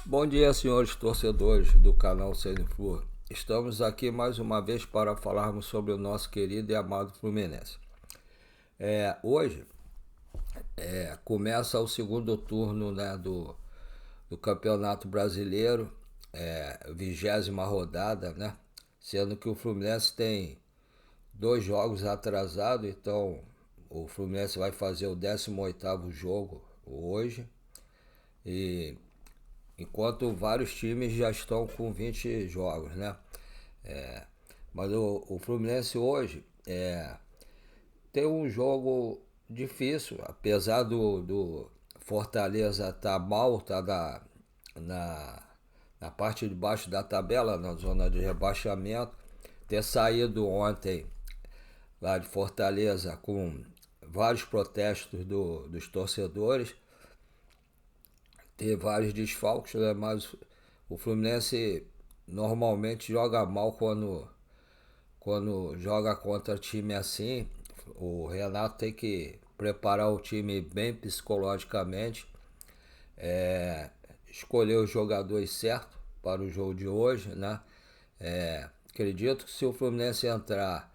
Bom dia, senhores torcedores do canal Flor. Estamos aqui mais uma vez para falarmos sobre o nosso querido e amado Fluminense. Hoje começa o segundo turno, né, do Campeonato Brasileiro, 20ª rodada, né? Sendo que o Fluminense tem 2 jogos atrasados, então o Fluminense vai fazer o 18º jogo hoje. E enquanto vários times já estão com 20 jogos, né? Mas o Fluminense hoje tem um jogo difícil, apesar do Fortaleza estar mal, tá na parte de baixo da tabela, na zona de rebaixamento, ter saído ontem lá de Fortaleza com vários protestos dos torcedores, ter vários desfalques, né? Mas o Fluminense normalmente joga mal quando joga contra time assim. O Renato tem que preparar o time bem psicologicamente, escolher os jogadores certos para o jogo de hoje, né? Acredito que se o Fluminense entrar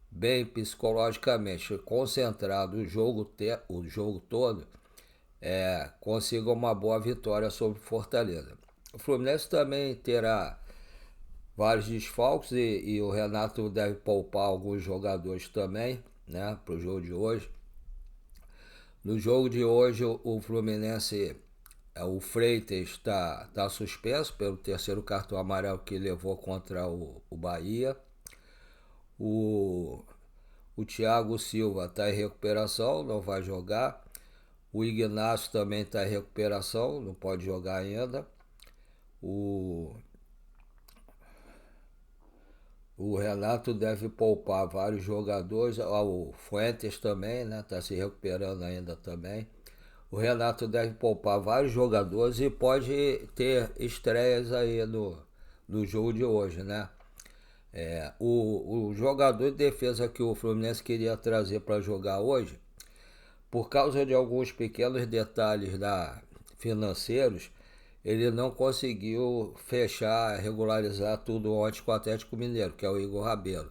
bem psicologicamente, concentrado o jogo todo, consiga uma boa vitória sobre o Fortaleza. O Fluminense também terá vários desfalques e o Renato deve poupar alguns jogadores também, né, para o jogo de hoje. No jogo de hoje, o Fluminense, o Freitas está suspenso pelo terceiro cartão amarelo que levou contra o Bahia. O Thiago Silva está em recuperação, não vai jogar. O Ignacio também está em recuperação, não pode jogar ainda. O Renato deve poupar vários jogadores. O Fuentes também, né? Está se recuperando ainda também. O Renato deve poupar vários jogadores e pode ter estreias aí no jogo de hoje, né? O jogador de defesa que o Fluminense queria trazer para jogar hoje, por causa de alguns pequenos detalhes financeiros, ele não conseguiu fechar, regularizar tudo ontem com o Atlético Mineiro, que é o Igor Rabelo.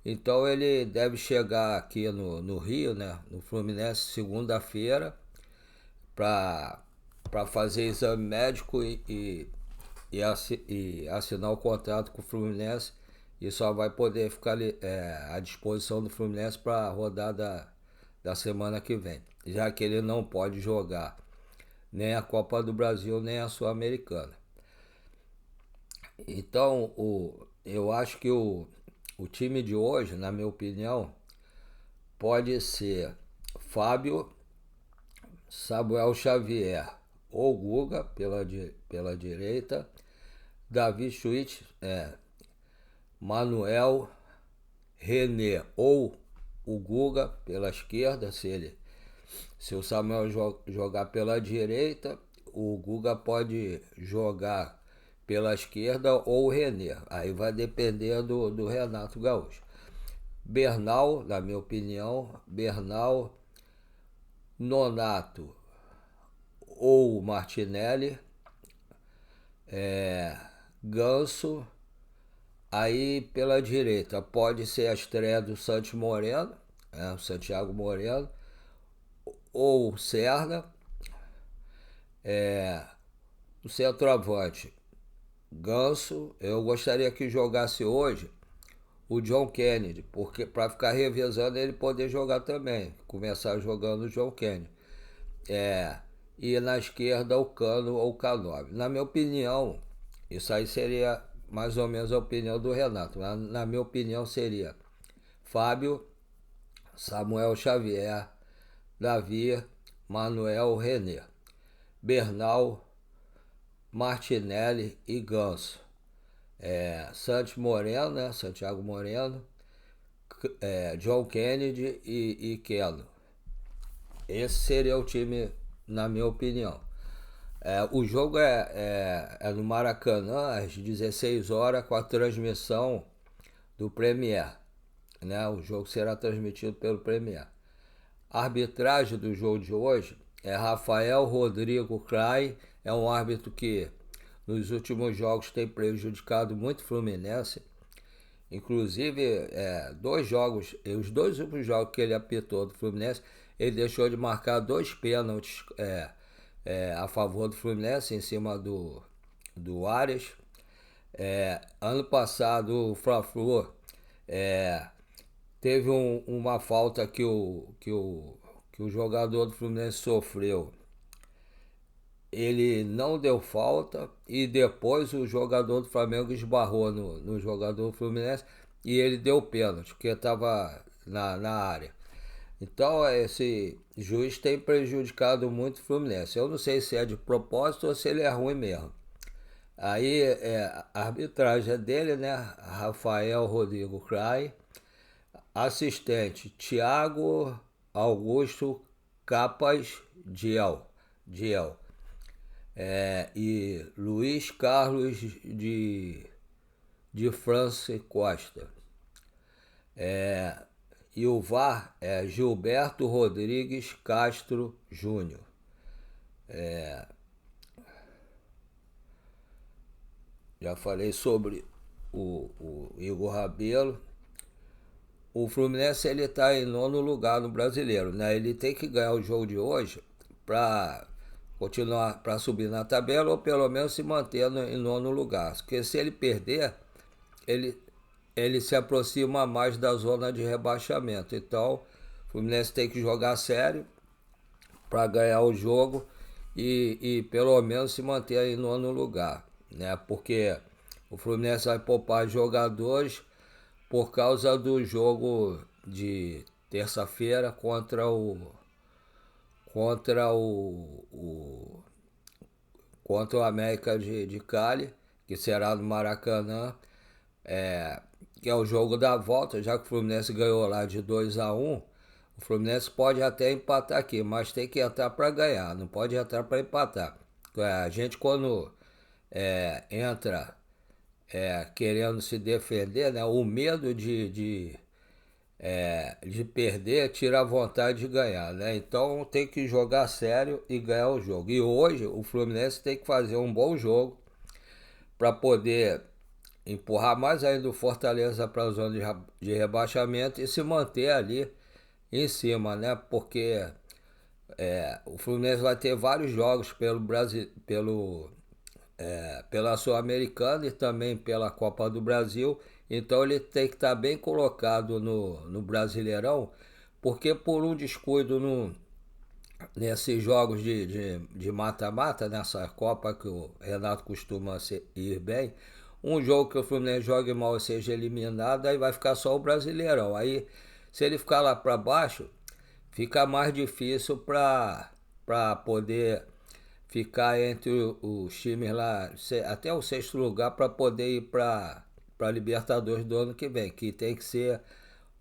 Então ele deve chegar aqui no Rio, né, no Fluminense, segunda-feira, para fazer exame médico e assinar o contrato com o Fluminense, e só vai poder ficar à disposição do Fluminense para a rodada da semana que vem, já que ele não pode jogar nem a Copa do Brasil nem a Sul-Americana. Então eu acho que o time de hoje, na minha opinião, pode ser Fábio, Samuel Xavier ou Guga pela direita, Davi Schwitz, Manuel, René ou o Guga pela esquerda. Se o Samuel jogar pela direita, o Guga pode jogar pela esquerda ou o René. Aí vai depender do Renato Gaúcho. Bernal, na minha opinião, Nonato ou Martinelli, Ganso. Aí pela direita pode ser a estreia do Santos Moreno, o Santiago Moreno, ou Serna. O centroavante, Ganso. Eu gostaria que jogasse hoje o John Kennedy, porque para ficar revezando ele poder jogar também, começar jogando o John Kennedy. E na esquerda o Cano ou o Canóbio. Na minha opinião, isso aí seria mais ou menos a opinião do Renato. Na minha opinião seria Fábio, Samuel Xavier, Davi, Manuel, René, Bernal, Martinelli e Ganso. Santos Moreno, né? Santiago Moreno, John Kennedy e Keno. Esse seria o time, na minha opinião. O jogo é no Maracanã, às 16 horas, com a transmissão do Premier, né? O jogo será transmitido pelo Premier. A arbitragem do jogo de hoje é Rafael Rodrigo Crai, é um árbitro que nos últimos jogos tem prejudicado muito o Fluminense. Inclusive, dois jogos, os dois últimos jogos que ele apitou do Fluminense, ele deixou de marcar dois pênaltis a favor do Fluminense em cima do Arias. Ano passado o Fla-Flu teve uma falta que o jogador do Fluminense sofreu. Ele não deu falta e depois o jogador do Flamengo esbarrou no jogador do Fluminense e ele deu pênalti, porque estava na área. Então esse juiz tem prejudicado muito o Fluminense. Eu não sei se é de propósito ou se ele é ruim mesmo. Aí a arbitragem é dele, né? Rafael Rodrigo Crai. Assistente Thiago Augusto Capas Diel. E Luiz Carlos de França Costa. E o VAR é Gilberto Rodrigues Castro Júnior. Já falei sobre o Igor Rabelo. O Fluminense ele está em nono lugar no Brasileiro, né? Ele tem que ganhar o jogo de hoje para continuar, para subir na tabela ou pelo menos se manter em nono lugar. Porque se ele perder, ele, ele se aproxima mais da zona de rebaixamento. Então, o Fluminense tem que jogar sério para ganhar o jogo e pelo menos se manter em nono lugar, né? Porque o Fluminense vai poupar jogadores por causa do jogo de terça-feira contra contra o América de Cali, que será no Maracanã, que é o jogo da volta, já que o Fluminense ganhou lá de 2-1. O Fluminense pode até empatar aqui, mas tem que entrar para ganhar, não pode entrar para empatar. A gente quando entra querendo se defender, né, o medo de perder tira a vontade de ganhar, né? Então tem que jogar sério e ganhar o jogo. E hoje o Fluminense tem que fazer um bom jogo para poder empurrar mais ainda o Fortaleza para a zona de rebaixamento e se manter ali em cima, né? Porque o Fluminense vai ter vários jogos pelo Brasil, pela Sul-Americana e também pela Copa do Brasil. Então ele tem que estar bem colocado no Brasileirão, porque por um descuido nesses jogos de mata-mata, nessa Copa que o Renato costuma ir bem, um jogo que o Fluminense jogue mal e seja eliminado, aí vai ficar só o Brasileirão. Aí, se ele ficar lá para baixo, fica mais difícil para poder ficar entre os times lá, até o sexto lugar, para poder ir para Libertadores do ano que vem, que tem que ser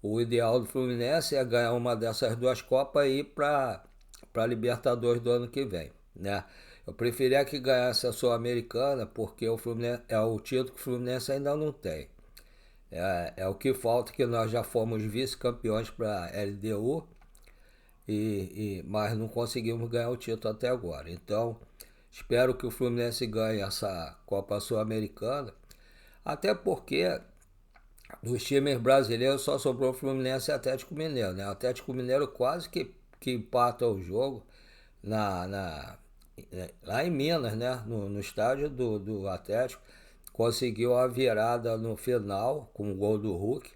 o ideal do Fluminense é ganhar uma dessas duas Copas e ir para Libertadores do ano que vem, né? Eu preferia que ganhasse a Sul-Americana, porque o Fluminense é o título que o Fluminense ainda não tem. É o que falta, que nós já fomos vice-campeões para a LDU, mas não conseguimos ganhar o título até agora. Então, espero que o Fluminense ganhe essa Copa Sul-Americana, até porque dos times brasileiros só sobrou o Fluminense e Atlético Mineiro, né? O Atlético Mineiro quase que empata o jogo lá em Minas, né? No estádio do Atlético. Conseguiu a virada no final com o gol do Hulk,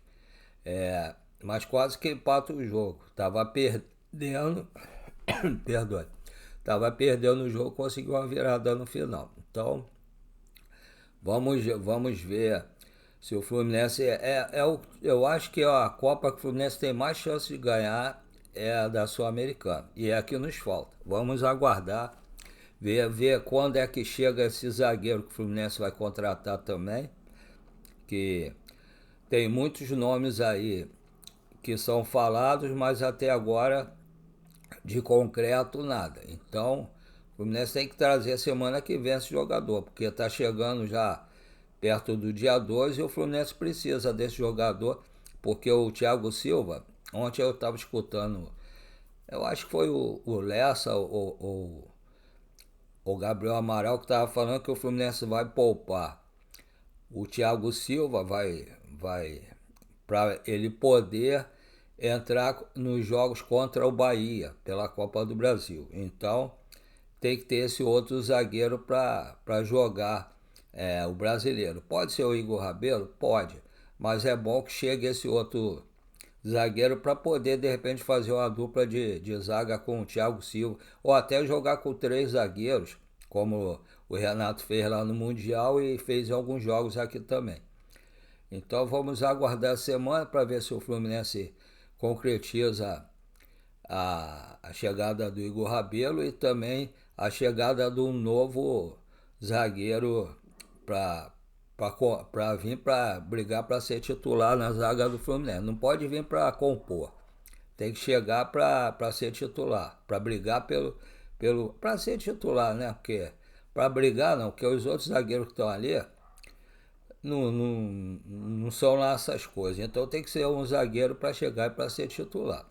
mas quase que empata o jogo. Tava perdendo, perdoe, tava perdendo o jogo, conseguiu uma virada no final. Então, vamos ver se o Fluminense eu acho que a Copa que o Fluminense tem mais chance de ganhar é a da Sul-Americana. E é a que nos falta. Vamos aguardar, ver quando é que chega esse zagueiro que o Fluminense vai contratar também. Que tem muitos nomes aí que são falados, mas até agora de concreto nada. Então, o Fluminense tem que trazer a semana que vem esse jogador, porque está chegando já perto do dia 12 e o Fluminense precisa desse jogador, porque o Thiago Silva, ontem eu estava escutando Eu acho que foi o Lessa, o Gabriel Amaral, que estava falando que o Fluminense vai poupar o Thiago Silva, vai para ele poder entrar nos jogos contra o Bahia pela Copa do Brasil. Então tem que ter esse outro zagueiro para jogar o brasileiro. Pode ser o Igor Rabelo? Pode, mas é bom que chegue esse outro zagueiro para poder de repente fazer uma dupla de zaga com o Thiago Silva ou até jogar com três zagueiros, como o Renato fez lá no Mundial e fez em alguns jogos aqui também. Então vamos aguardar a semana para ver se o Fluminense concretiza a chegada do Igor Rabelo e também a chegada de um novo zagueiro para vir para brigar para ser titular na zaga do Fluminense. Não pode vir para compor. Tem que chegar para ser titular, para brigar para ser titular, né? Porque para brigar não, porque os outros zagueiros que estão ali não são lá essas coisas. Então tem que ser um zagueiro para chegar e para ser titular.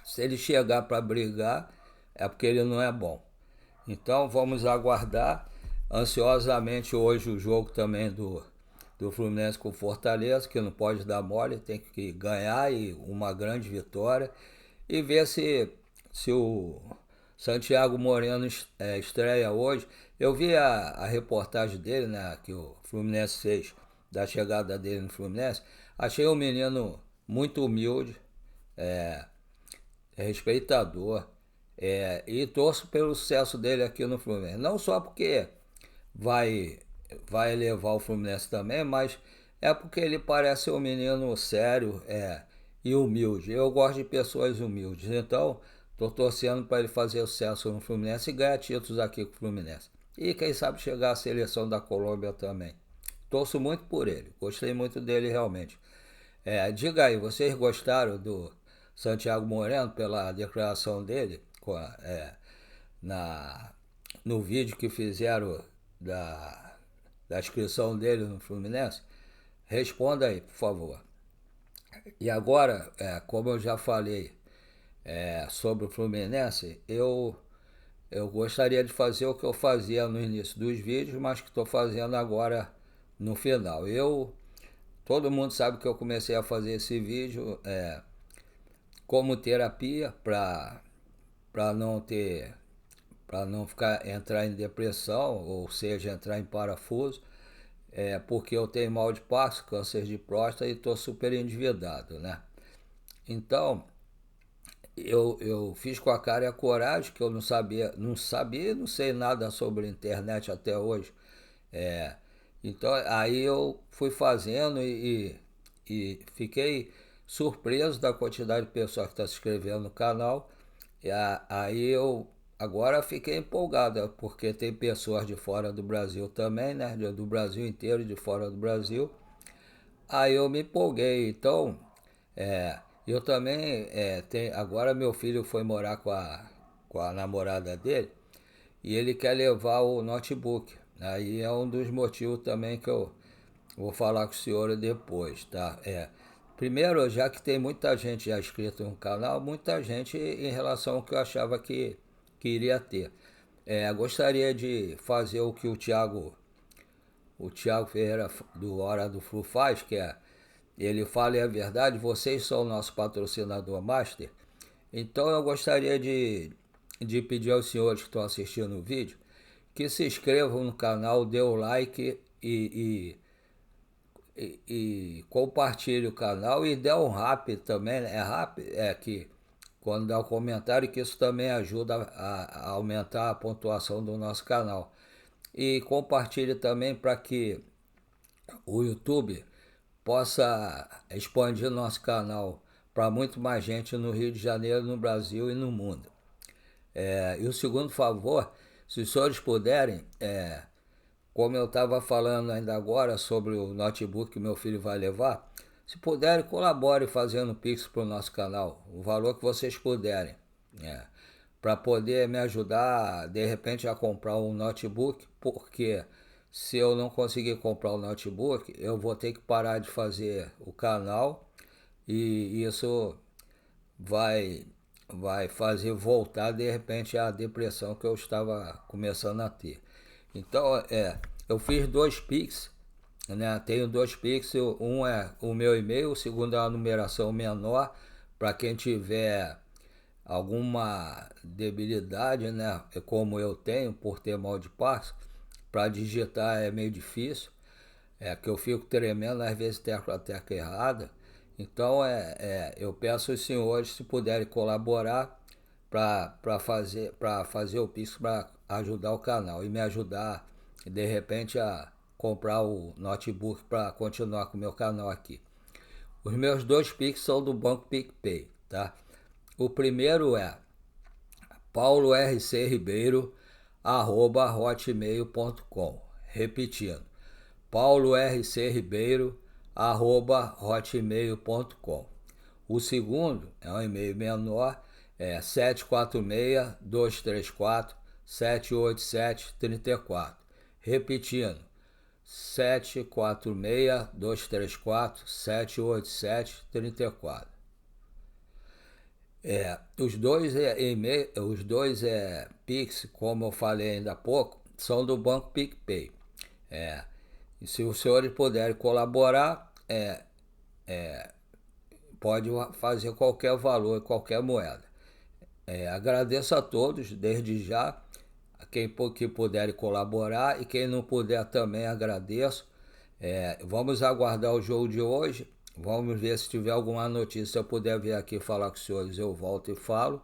Se ele chegar para brigar, é porque ele não é bom. Então vamos aguardar ansiosamente hoje o jogo também do Fluminense com Fortaleza, que não pode dar mole, tem que ganhar e uma grande vitória. E ver se o Santiago Moreno estreia hoje. Eu vi a reportagem dele, né, que o Fluminense fez, da chegada dele no Fluminense. Achei um menino muito humilde, é, respeitador, e torço pelo sucesso dele aqui no Fluminense. Não só porque vai, vai levar o Fluminense também, mas é porque ele parece um menino sério e humilde. Eu gosto de pessoas humildes, então estou torcendo para ele fazer sucesso no Fluminense e ganhar títulos aqui com o Fluminense. E quem sabe chegar à seleção da Colômbia também. Torço muito por ele, gostei muito dele realmente. Diga aí, vocês gostaram do Santiago Moreno pela declaração dele na, no vídeo que fizeram da inscrição dele no Fluminense? Responda aí, por favor. E agora, como eu já falei sobre o Fluminense, eu gostaria de fazer o que eu fazia no início dos vídeos, mas que estou fazendo agora no final. Todo mundo sabe que eu comecei a fazer esse vídeo como terapia para não ter para não entrar em depressão, ou seja, entrar em parafuso, porque eu tenho mal de Parkinson, câncer de próstata e estou super endividado, né? Então, eu fiz com a cara e a coragem, que eu não sei nada sobre a internet até hoje. É, então, aí eu fui fazendo e fiquei surpreso da quantidade de pessoas que estão se inscrevendo no canal. Aí eu agora fiquei empolgado, porque tem pessoas de fora do Brasil também, né? Do Brasil inteiro e de fora do Brasil. Aí eu me empolguei. Então, eu também agora meu filho foi morar com a namorada dele e ele quer levar o notebook. Aí é um dos motivos também que eu vou falar com o senhor depois, tá? Primeiro, já que tem muita gente já inscrita no canal, muita gente em relação ao que eu achava que iria ter. Gostaria de fazer o que o Thiago Ferreira do Hora do Flu faz, ele fala a verdade, vocês são o nosso patrocinador master. Então eu gostaria de pedir aos senhores que estão assistindo o vídeo que se inscrevam no canal, dê o like e compartilhe o canal e dê um rap também, né? Rap que quando dá o comentário, que isso também ajuda a aumentar a pontuação do nosso canal. E compartilhe também para que o YouTube possa expandir nosso canal para muito mais gente no Rio de Janeiro, no Brasil e no mundo. E o segundo favor, se os senhores puderem, como eu estava falando ainda agora sobre o notebook que meu filho vai levar, se puderem, colabore fazendo Pix para o nosso canal, o valor que vocês puderem, para poder me ajudar, de repente, a comprar um notebook, porque se eu não conseguir comprar o notebook, eu vou ter que parar de fazer o canal e isso vai vai fazer voltar de repente a depressão que eu estava começando a ter. Então, eu fiz 2 Pix, né? Tenho 2 Pix, um é o meu e-mail, o segundo é a numeração menor, para quem tiver alguma debilidade, né? Como eu tenho, por ter mal de passo, para digitar é meio difícil, que eu fico tremendo, às vezes teclo a tecla errada. Então, eu peço aos senhores se puderem colaborar para fazer o Pix para ajudar o canal e me ajudar, de repente, a comprar o notebook para continuar com o meu canal aqui. Os meus 2 Pix são do Banco PicPay, tá? O primeiro é paulorcribeiro@hotmail.com. Repetindo, paulorcribeiro@hotmail.com. O segundo é um e-mail menor, 746-234-787-34. Repetindo, 746-234-787-34. Os dois Pix, como eu falei ainda há pouco, são do Banco PicPay. E se os senhores puderem colaborar, pode fazer qualquer valor, qualquer moeda. Agradeço a todos, desde já, a quem que puderem colaborar, e quem não puder também agradeço. Vamos aguardar o jogo de hoje. Vamos ver se tiver alguma notícia, se eu puder vir aqui falar com os senhores, eu volto e falo.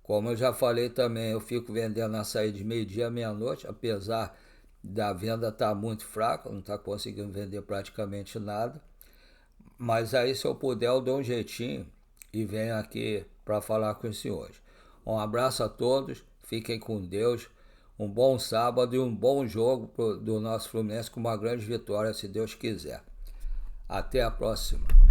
Como eu já falei também, eu fico vendendo açaí de meio-dia à meia-noite, apesar da venda estar muito fraca, não está conseguindo vender praticamente nada. Mas aí, se eu puder, eu dou um jeitinho e venho aqui para falar com os senhores. Um abraço a todos, fiquem com Deus, um bom sábado e um bom jogo do nosso Fluminense, com uma grande vitória, se Deus quiser. Até a próxima.